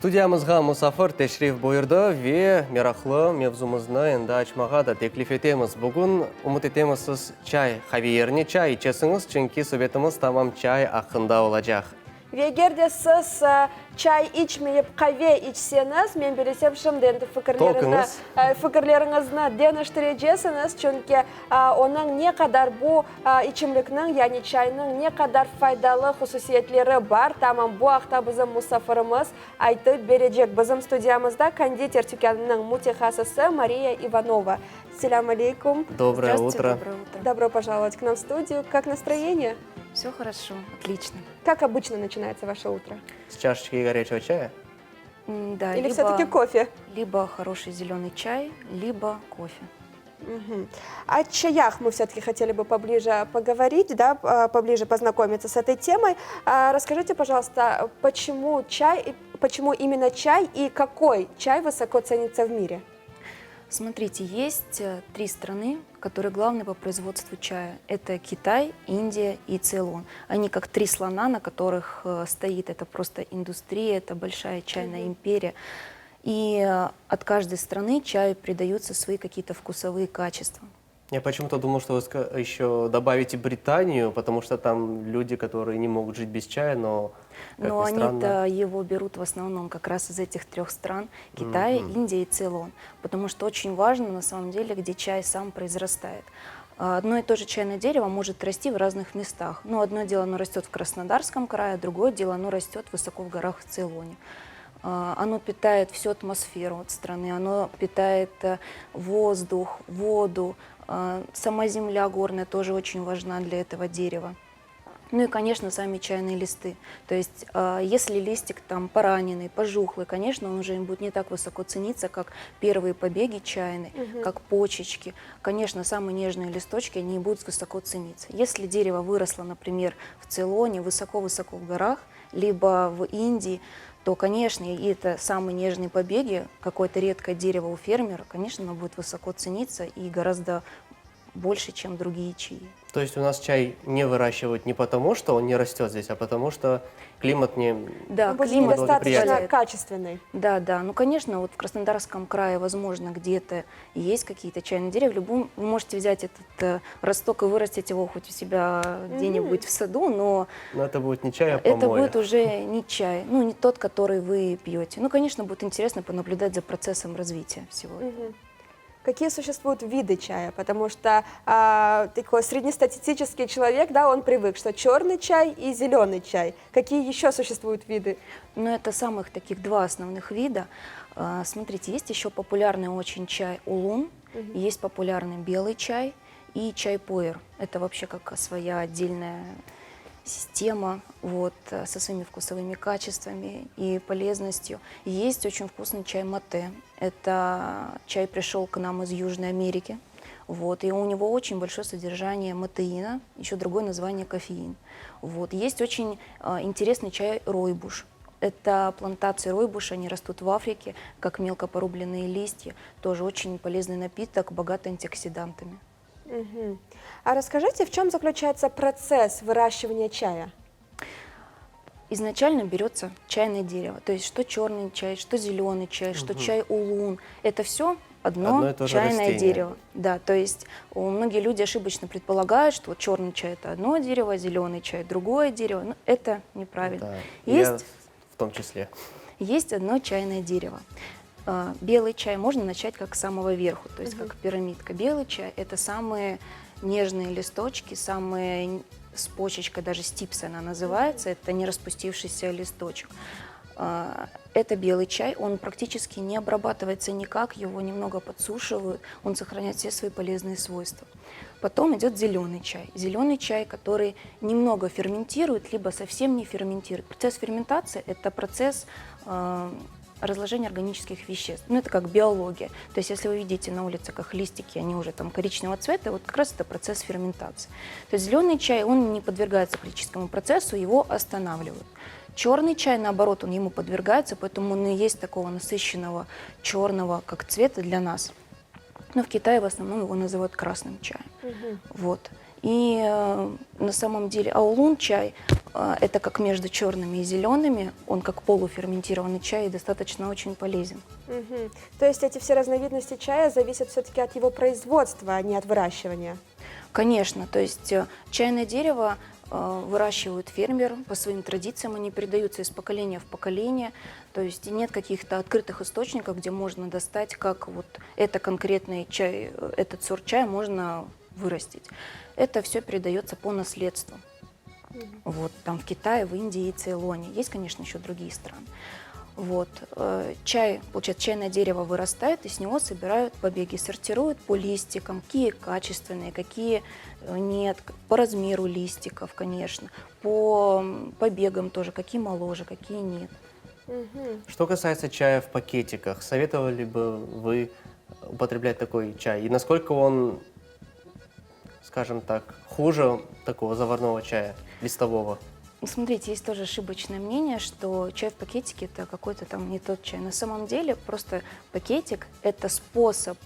Студиямызга Мусафыр тешриф буйырды ве мерахлы мевзумызны енді ачмағада теклиф етеміз. Бүгін умут етемізсіз чай хавиерне чай içесіңіз, чөнки советіміз тамам чай ақында олacak. Егер де сіз чай içmeyip kahve içseniz, мен білесем шымды енді фікірлеріңізні деніштірежесіңіз, чөнки оның не қадар бұл içimlikнің, яғни чайның не қадар файдалы хусусиетлері бар, тамам бұл ақта біздің мұсафырымыз айтып бережек. Біздің студиямызда кондитер тükkanының мутехасысы Мария Иванова. Селям алейкум. Доброе утро. Добро пожаловать к нам в студию. Как настроение? Все хорошо, отлично. Как обычно начинается ваше утро? С чашечки горячего чая? Да, Или все-таки кофе? Либо хороший зеленый чай, либо кофе. Угу. О чаях мы все-таки хотели бы поближе поговорить, да, поближе познакомиться с этой темой. Расскажите, пожалуйста, почему чай, почему именно чай и какой чай высоко ценится в мире? Смотрите, есть три страны, которые главные по производству чая. Это Китай, Индия и Цейлон. Они как три слона, на которых стоит. Это просто индустрия, это большая чайная империя. И от каждой страны чаю придаются свои какие-то вкусовые качества. Я почему-то думал, что вы еще добавите Британию, потому что там люди, которые не могут жить без чая, но Но они-то его берут в основном как раз из этих трех стран: Китая, Индия и Цейлон. Потому что очень важно на самом деле, где чай сам произрастает. Одно и то же чайное дерево может расти в разных местах. Но одно дело оно растет в Краснодарском крае, другое дело оно растет высоко в горах в Цейлоне. Оно питает всю атмосферу от страны, оно питает воздух, воду. Сама земля горная тоже очень важна для этого дерева. Ну и, конечно, сами чайные листы. То есть, если листик там пораненный, пожухлый, конечно, он уже будет не так высоко цениться, как первые побеги чайные, как почечки. Конечно, самые нежные листочки, они будут высоко цениться. Если дерево выросло, например, в Цейлоне, высоко-высоко в горах, либо в Индии, то, конечно, и это самые нежные побеги, какое-то редкое дерево у фермера, конечно, оно будет высоко цениться и гораздо больше, чем другие чаи. То есть у нас чай не выращивают не потому, что он не растет здесь, а потому что климат не... Да, климат достаточно позволяет. качественный. Да, да. Ну, конечно, вот в Краснодарском крае, возможно, где-то есть какие-то чайные деревья. Вы можете взять этот росток и вырастить его хоть у себя где-нибудь в саду, но это будет не чай, а помои. это будет уже не чай, ну, не тот, который вы пьете. Ну, конечно, будет интересно понаблюдать за процессом развития всего. Какие существуют виды чая? Потому что такой среднестатистический человек, да, он привык, что черный чай и зеленый чай. Какие еще существуют виды? Ну, это самых таких два основных вида. Смотрите, есть еще популярный очень чай улун, есть популярный белый чай и чай пуэр. Это вообще как своя отдельная система, вот, со своими вкусовыми качествами и полезностью. Есть очень вкусный чай мате. Это чай пришел к нам из Южной Америки. Вот, и у него очень большое содержание матеина, еще другое название кофеин. Вот. Есть очень интересный чай ройбуш. Это плантации ройбуша, они растут в Африке, как мелко порубленные листья. Тоже очень полезный напиток, богатый антиоксидантами. А расскажите, в чем заключается процесс выращивания чая? Изначально берется чайное дерево, то есть что черный чай, что зеленый чай, что чай улун. Это все одно чайное растение. дерево. Да, то есть многие люди ошибочно предполагают, что вот черный чай это одно дерево, зеленый чай другое дерево. Но это неправильно. Да, Есть, я в том числе. Есть одно чайное дерево. Белый чай можно начать как с самого верху, то есть как пирамидка. Белый чай это самые нежные листочки, самые с почечкой, даже стипс она называется, это не распустившийся листочек. Это белый чай, он практически не обрабатывается никак, его немного подсушивают, он сохраняет все свои полезные свойства. Потом идет зеленый чай. Зеленый чай, который немного ферментирует, либо совсем не ферментирует. Процесс ферментации – это процесс разложение органических веществ. Ну, это как биология. То есть, если вы видите на улице, как листики, они уже там коричневого цвета, вот как раз это процесс ферментации. То есть, зеленый чай, он не подвергается политическому процессу, его останавливают. Черный чай, наоборот, он ему подвергается, поэтому он и есть такого насыщенного черного, как цвета для нас. Но в Китае в основном его называют красным чаем. Вот. И на самом деле аулун-чай это как между черными и зелеными, он как полуферментированный чай и достаточно очень полезен. Мгм. То есть эти все разновидности чая зависят все-таки от его производства, а не от выращивания. Конечно, то есть чайное дерево выращивают фермер по своим традициям, они передаются из поколения в поколение, то есть нет каких-то открытых источников, где можно достать, как вот это конкретный чай, этот сорт чая можно вырастить. Это все передается по наследству. Вот там в Китае, в Индии и Цейлоне. Есть, конечно, еще другие страны. Вот. Чай, получается, чайное дерево вырастает, и с него собирают побеги, сортируют по листикам, какие качественные, какие нет, по размеру листиков, конечно, по побегам тоже, какие моложе, какие нет. Мгм. Что касается чая в пакетиках, советовали бы вы употреблять такой чай? И насколько он, скажем так, хуже такого заварного чая, листового? Ну, смотрите, есть тоже ошибочное мнение, что чай в пакетике это какой-то там не тот чай. На самом деле просто пакетик это способ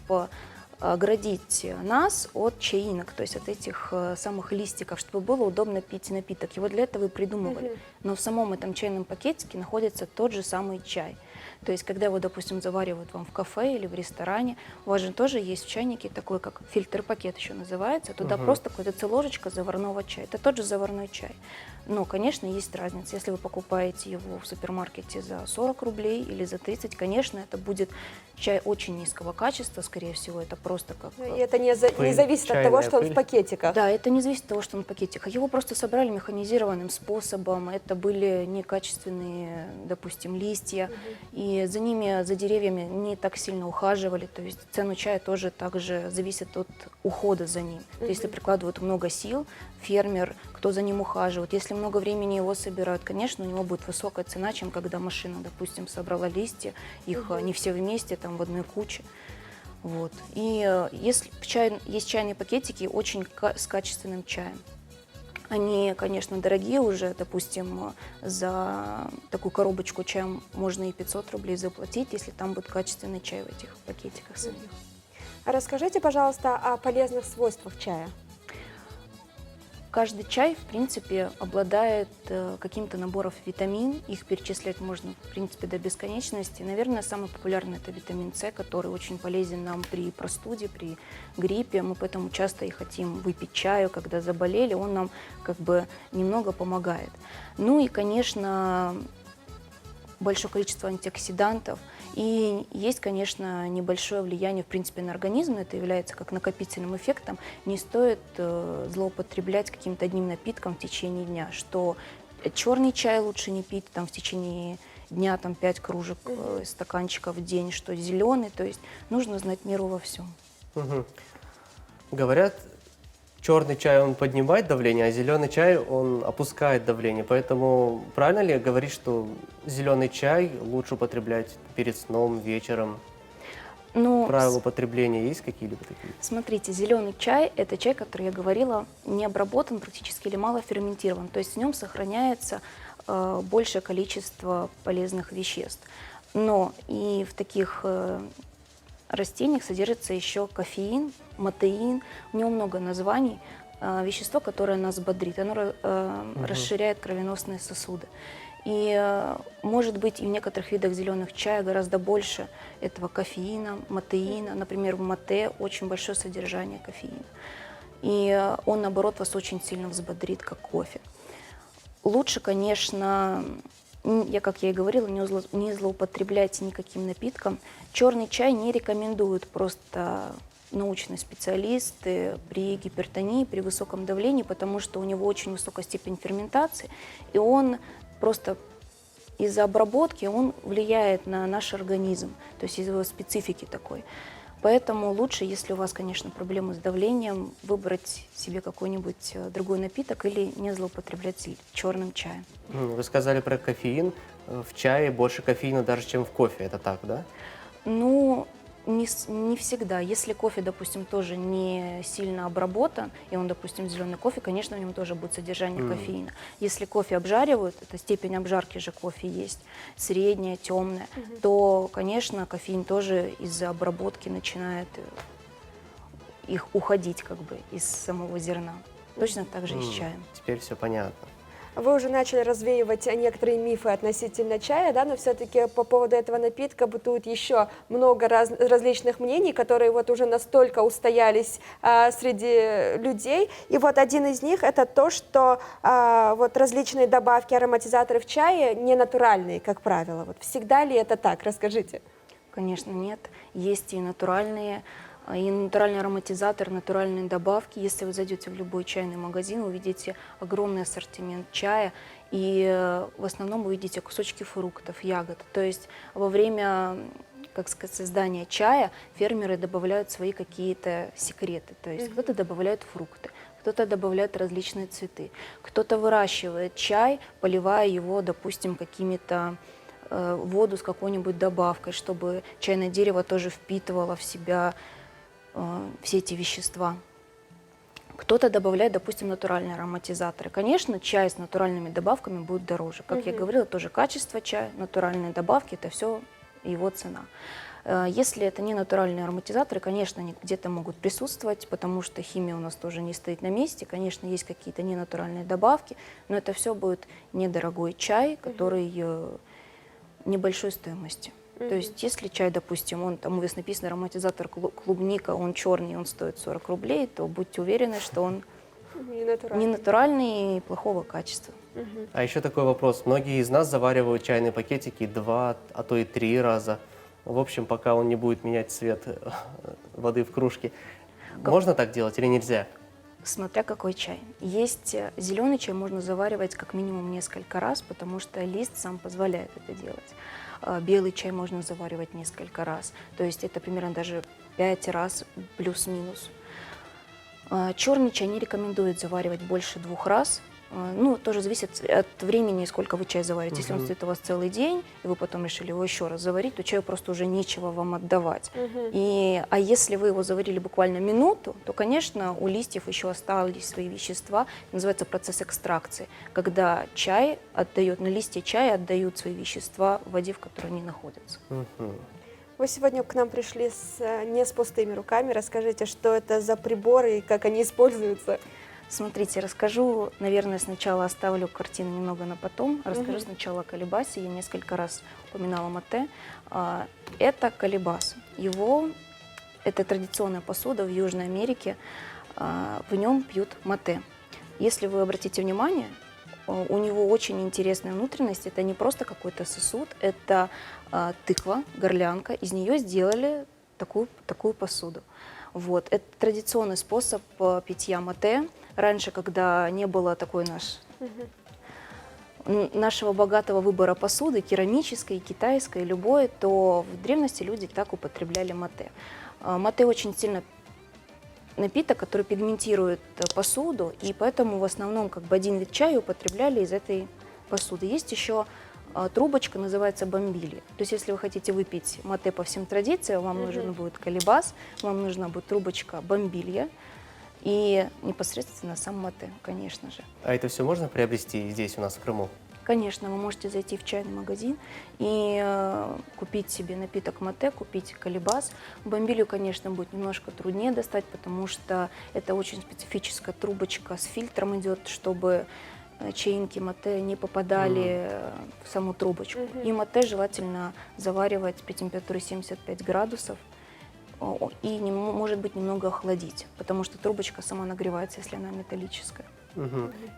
оградить нас от чаинок, то есть от этих самых листиков, чтобы было удобно пить напиток. Его для этого и придумывали. Мгм. Но в самом этом чайном пакетике находится тот же самый чай. То есть, когда его, допустим, заваривают вам в кафе или в ресторане, у вас же тоже есть в чайнике такой, как фильтр-пакет еще называется, туда просто какая-то ложечка заварного чая. Это тот же заварной чай. Но, конечно, есть разница. Если вы покупаете его в супермаркете за 40 рублей или за 30, конечно, это будет чай очень низкого качества, скорее всего, это просто как... И это не Пыль, зависит от того, чайная что он пыль. в пакетиках. Да, это не зависит от того, что он в пакетиках. Его просто собрали механизированным способом. Это были некачественные, допустим, листья. И за ними, за деревьями не так сильно ухаживали. То есть цену чая тоже также зависит от ухода за ним. То есть, если прикладывают много сил, фермер, кто за ним ухаживает. Если много времени его собирают, конечно, у него будет высокая цена, чем когда машина, допустим, собрала листья, их не все вместе, там в одной куче. Вот. И если есть чайные пакетики очень с качественным чаем. Они, конечно, дорогие уже, допустим, за такую коробочку чая можно и 500 рублей заплатить, если там будет качественный чай в этих пакетиках самих. А расскажите, пожалуйста, о полезных свойствах чая. Каждый чай, в принципе, обладает каким-то набором витамин. Их перечислять можно, в принципе, до бесконечности. Наверное, самый популярный – это витамин С, который очень полезен нам при простуде, при гриппе. Мы поэтому часто и хотим выпить чаю, когда заболели. Он нам как бы немного помогает. Ну и, конечно, большое количество антиоксидантов. И есть, конечно, небольшое влияние, в принципе, на организм, это является как накопительным эффектом. Не стоит злоупотреблять каким-то одним напитком в течение дня, что черный чай лучше не пить там, в течение дня, там, 5 кружек, стаканчиков в день, что зеленый, то есть нужно знать меру во всем. Мгм. Говорят, черный чай, он поднимает давление, а зеленый чай, он опускает давление. Поэтому правильно ли говорить, что зеленый чай лучше употреблять перед сном, вечером? Но Правила употребления есть какие-либо такие? смотрите, зеленый чай – это чай, который, я говорила, не обработан практически или мало ферментирован. То есть в нем сохраняется большее количество полезных веществ. Но и в таких растениях содержится еще кофеин, матеин. У него много названий. Вещество, которое нас бодрит, оно расширяет кровеносные сосуды. И может быть и в некоторых видах зеленых чая гораздо больше этого кофеина, матеина. Например, в мате очень большое содержание кофеина. И он, наоборот, вас очень сильно взбодрит, как кофе. Лучше, конечно, как я и говорила, не злоупотреблять никаким напитком. Черный чай не рекомендуют просто научные специалисты при гипертонии, при высоком давлении, потому что у него очень высокая степень ферментации, и он просто из-за обработки он влияет на наш организм, то есть из-за его специфики такой. Поэтому лучше, если у вас, конечно, проблемы с давлением, выбрать себе какой-нибудь другой напиток или не злоупотреблять черным чаем. Вы сказали про кофеин. В чае больше кофеина даже, чем в кофе. Это так, да? Ну, не всегда. Если кофе, допустим, тоже не сильно обработан, и он, допустим, зеленый кофе, конечно, в нем тоже будет содержание кофеина. Если кофе обжаривают, это степень обжарки же кофе есть, средняя, темная, то, конечно, кофеин тоже из-за обработки начинает их уходить как бы из самого зерна. Точно так же и с чаем. Теперь все понятно. Вы уже начали развеивать некоторые мифы относительно чая, да, но все-таки по поводу этого напитка бытует еще много различных мнений, которые вот уже настолько устоялись среди людей. И вот один из них это то, что вот различные добавки, ароматизаторы в чае не натуральные, как правило. Вот всегда ли это так? Расскажите. Конечно, нет. есть и натуральные ароматизаторы, натуральные добавки. Если вы зайдете в любой чайный магазин, увидите огромный ассортимент чая, и в основном увидите кусочки фруктов, ягод. То есть во время, как сказать, создания чая фермеры добавляют свои какие-то секреты. То есть кто-то добавляет фрукты, кто-то добавляет различные цветы, кто-то выращивает чай, поливая его, допустим, какими-то воду с какой-нибудь добавкой, чтобы чайное дерево тоже впитывало в себя все эти вещества. Кто-то добавляет, допустим, натуральные ароматизаторы. Конечно, чай с натуральными добавками будет дороже. Как я говорила, тоже качество чая, натуральные добавки – это все его цена. Если это не натуральные ароматизаторы, конечно, они где-то могут присутствовать, потому что химия у нас тоже не стоит на месте. Конечно, есть какие-то ненатуральные добавки, но это все будет недорогой чай, который небольшой стоимости. То есть, если чай, допустим, он там у вас написано ароматизатор клубника, он черный, он стоит 40 рублей, то будьте уверены, что он не натуральный и плохого качества. А еще такой вопрос. Многие из нас заваривают чайные пакетики 2, а то и 3 раза. В общем, пока он не будет менять цвет воды в кружке. Можно так делать или нельзя? Смотря какой чай. Есть зеленый чай, можно заваривать как минимум несколько раз, потому что лист сам позволяет это делать. Белый чай можно заваривать несколько раз. То есть это примерно даже 5 раз плюс-минус. Черный чай не рекомендует заваривать больше 2 раз. Ну, тоже зависит от времени, сколько вы чай заварите. Если он стоит у вас целый день, и вы потом решили его еще раз заварить, то чаю просто уже нечего вам отдавать. А если вы его заварили буквально минуту, то, конечно, у листьев еще остались свои вещества. Называется процесс экстракции, когда чай отдает, на листья чая отдают свои вещества в воде, в которой они находятся. Вы сегодня к нам пришли не с пустыми руками. Расскажите, что это за приборы и как они используются? Смотрите, расскажу, наверное, сначала оставлю картину немного на потом. Расскажу сначала о колебасе. Я несколько раз упоминала мате. Это колебас. Это традиционная посуда в Южной Америке. В нем пьют мате. Если вы обратите внимание, у него очень интересная внутренность. Это не просто какой-то сосуд, это тыква, горлянка. Из нее сделали такую посуду. Вот. Это традиционный способ питья мате. Раньше, когда не было нашего богатого выбора посуды, керамической, китайской, любой, то в древности люди так употребляли мате. Мате очень сильно напиток, который пигментирует посуду, и поэтому в основном один вид чая употребляли из этой посуды. Есть еще трубочка, называется бомбилья. То есть если вы хотите выпить мате по всем традициям, вам нужен будет колебас, вам нужна будет трубочка бомбилья и непосредственно сам мате, конечно же. А это все можно приобрести здесь у нас в Крыму? Конечно, вы можете зайти в чайный магазин и купить себе напиток мате, купить колебас. Бомбилью, конечно, будет немножко труднее достать, потому что это очень специфическая трубочка с фильтром идет, чтобы чаинки мате не попадали в саму трубочку. И мате желательно заваривать при температуре 75 градусов и, может быть, немного охладить, потому что трубочка сама нагревается, если она металлическая.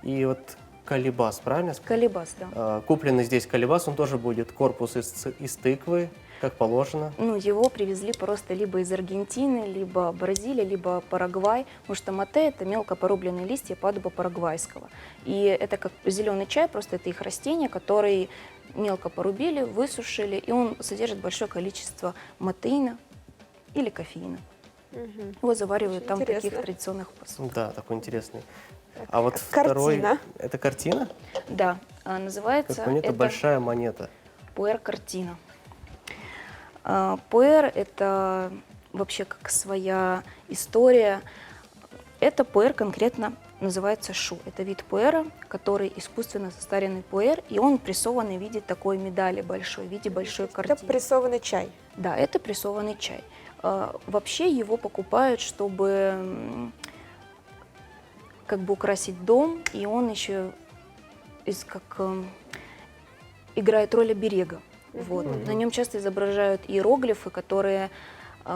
И вот колебас, правильно? Колебас, да. Купленный здесь колебас, он тоже будет корпус из тыквы, как положено. Ну, его привезли просто либо из Аргентины, либо Бразилии, либо Парагвай, потому что мате – это мелко порубленные листья падуба парагвайского. И это как зеленый чай, просто это их растение, который мелко порубили, высушили, и он содержит большое количество матеина или кофеина. Его заваривают там в таких традиционных посудах. Да, такой интересный. А вот Картина. второй, это картина? Да, называется Как монета, это большая монета. пуэр-картина. Пуэр – это вообще как своя история. Это пуэр конкретно называется шу. Это вид пуэра, который искусственно состаренный пуэр, и он прессованный в виде такой медали большой, в виде большой картины. Это прессованный чай. Да, это прессованный чай. Вообще его покупают, чтобы как бы украсить дом, и он еще играет роль оберега. Вот. На нем часто изображают иероглифы, которые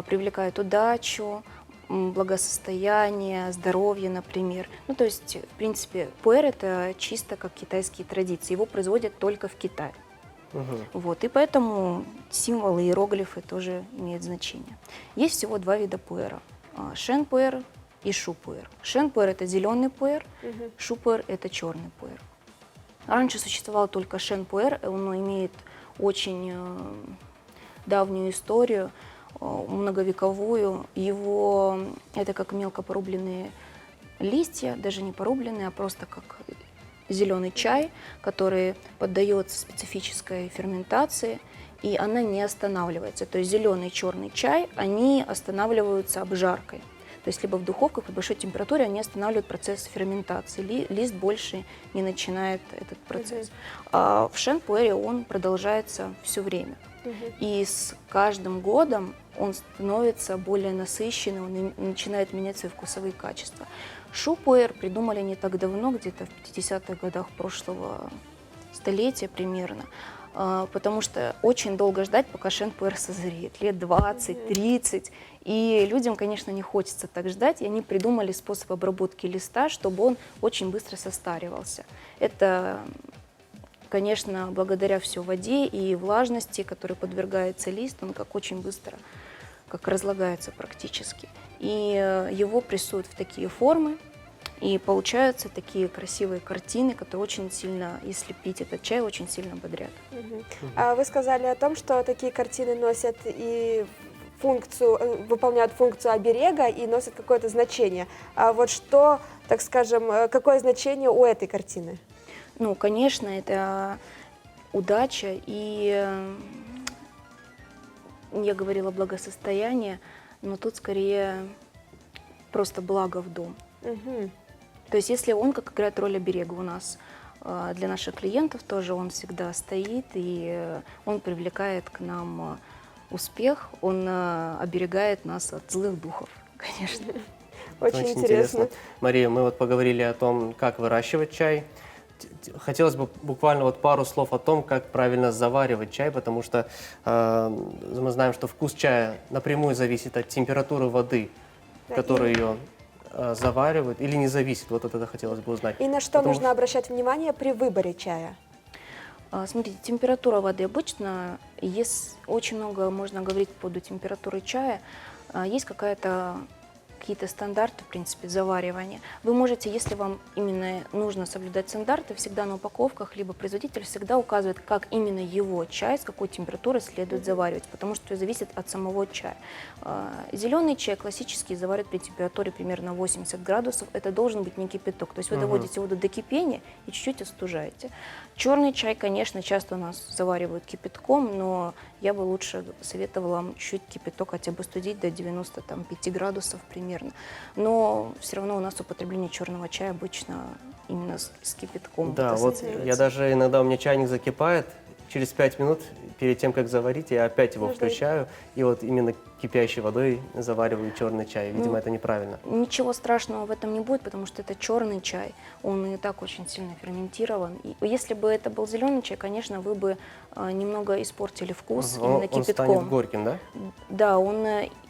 привлекают удачу, благосостояние, здоровье, например. Ну, то есть, в принципе, пуэр – это чисто как китайские традиции. Его производят только в Китае. Вот, и поэтому символы, иероглифы тоже имеют значение. Есть всего два вида пуэра – шэн-пуэр и шу-пуэр. Шэн-пуэр – это зеленый пуэр, шу-пуэр – это черный пуэр. Раньше существовал только шэн-пуэр, он имеет очень давнюю историю, многовековую. Его, это как мелко порубленные листья, даже не порубленные, а просто как зеленый чай, который поддается специфической ферментации, и она не останавливается. То есть зеленый и черный чай, они останавливаются обжаркой. То есть либо в духовках при большой температуре они останавливают процесс ферментации. Лист больше не начинает этот процесс. А в шэн-пуэре он продолжается все время. И с каждым годом он становится более насыщенным, он начинает менять свои вкусовые качества. Шу-пуэр придумали не так давно, где-то в 50-х годах прошлого столетия примерно, потому что очень долго ждать, пока шэн-пуэр созреет, лет 20-30. И людям, конечно, не хочется так ждать, и они придумали способ обработки листа, чтобы он очень быстро состаривался. Это, конечно, благодаря все воде и влажности, которой подвергается лист, он как очень быстро как разлагается практически. И его прессуют в такие формы, и получаются такие красивые картины, которые очень сильно, если пить этот чай, очень сильно бодрят. Вы сказали о том, что такие картины носят и выполняют функцию оберега и носят какое-то значение. А вот что, так скажем, какое значение у этой картины? Ну, конечно, это удача и, я говорила, благосостояние, но тут скорее просто благо в дом. То есть если он как играет роль оберега у нас, для наших клиентов тоже он всегда стоит, и он привлекает к нам успех, он оберегает нас от злых духов, конечно. Очень интересно. Мария, мы вот поговорили о том, как выращивать чай. Хотелось бы буквально вот пару слов о том, как правильно заваривать чай, потому что мы знаем, что вкус чая напрямую зависит от температуры воды, которую ее заваривают, или не зависит. Вот это хотелось бы узнать. И на что нужно обращать внимание при выборе чая? Смотрите, температура воды обычно, очень много можно говорить по поводу температуры чая, есть какие-то стандарты, в принципе, заваривания. Вы можете, если вам именно нужно соблюдать стандарты, всегда на упаковках, либо производитель всегда указывает, как именно его чай, с какой температурой следует заваривать, потому что это зависит от самого чая. Зеленый чай классический заваривают при температуре примерно 80 градусов. Это должен быть не кипяток. То есть вы доводите воду до кипения и чуть-чуть остужаете. Черный чай, конечно, часто у нас заваривают кипятком, но я бы лучше советовала чуть кипяток хотя бы студить до 95 градусов примерно. Но все равно у нас употребление черного чая обычно именно с кипятком. Да, вот я даже иногда, у меня чайник закипает, через 5 минут перед тем, как заварить, я опять его включаю, и вот именно кипящей водой завариваю черный чай. Видимо, это неправильно. Ничего страшного в этом не будет, потому что это черный чай, он и так очень сильно ферментирован. И если бы это был зеленый чай, конечно, вы бы немного испортили вкус именно кипятком. Он станет горьким, да? Да, он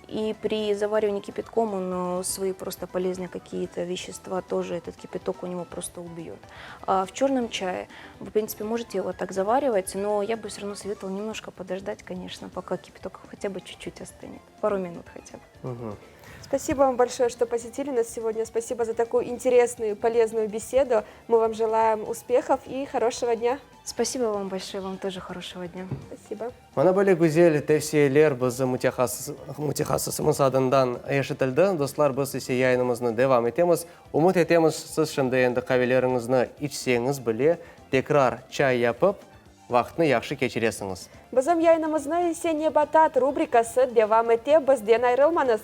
и при заваривании кипятком он свои просто полезные какие-то вещества тоже, этот кипяток у него просто убьет. А в черном чае вы, в принципе, можете его так заваривать, но я бы все равно советовала немножко подождать, конечно, пока кипяток хотя бы чуть-чуть остынет. Пару минут хотя бы. Спасибо вам большое, что посетили нас сегодня. Спасибо за такую интересную и полезную беседу. Мы вам желаем успехов и хорошего дня. Спасибо вам большое, вам тоже хорошего дня. Спасибо. Мана бөлек гүзел тәвсиелер біз мутехассысымыз адындан ешітілді. Достар, біз есе яйынымызны девам етеміз. Умут етеміз, сіз шынды енді қавелеріңізні içсеңіз біле, текрар чай япып, вақтыны яқшы кечересіңіз. Бізім яйынымызны есе не батат рубрикасы девам ете бізден айрылмаңыз.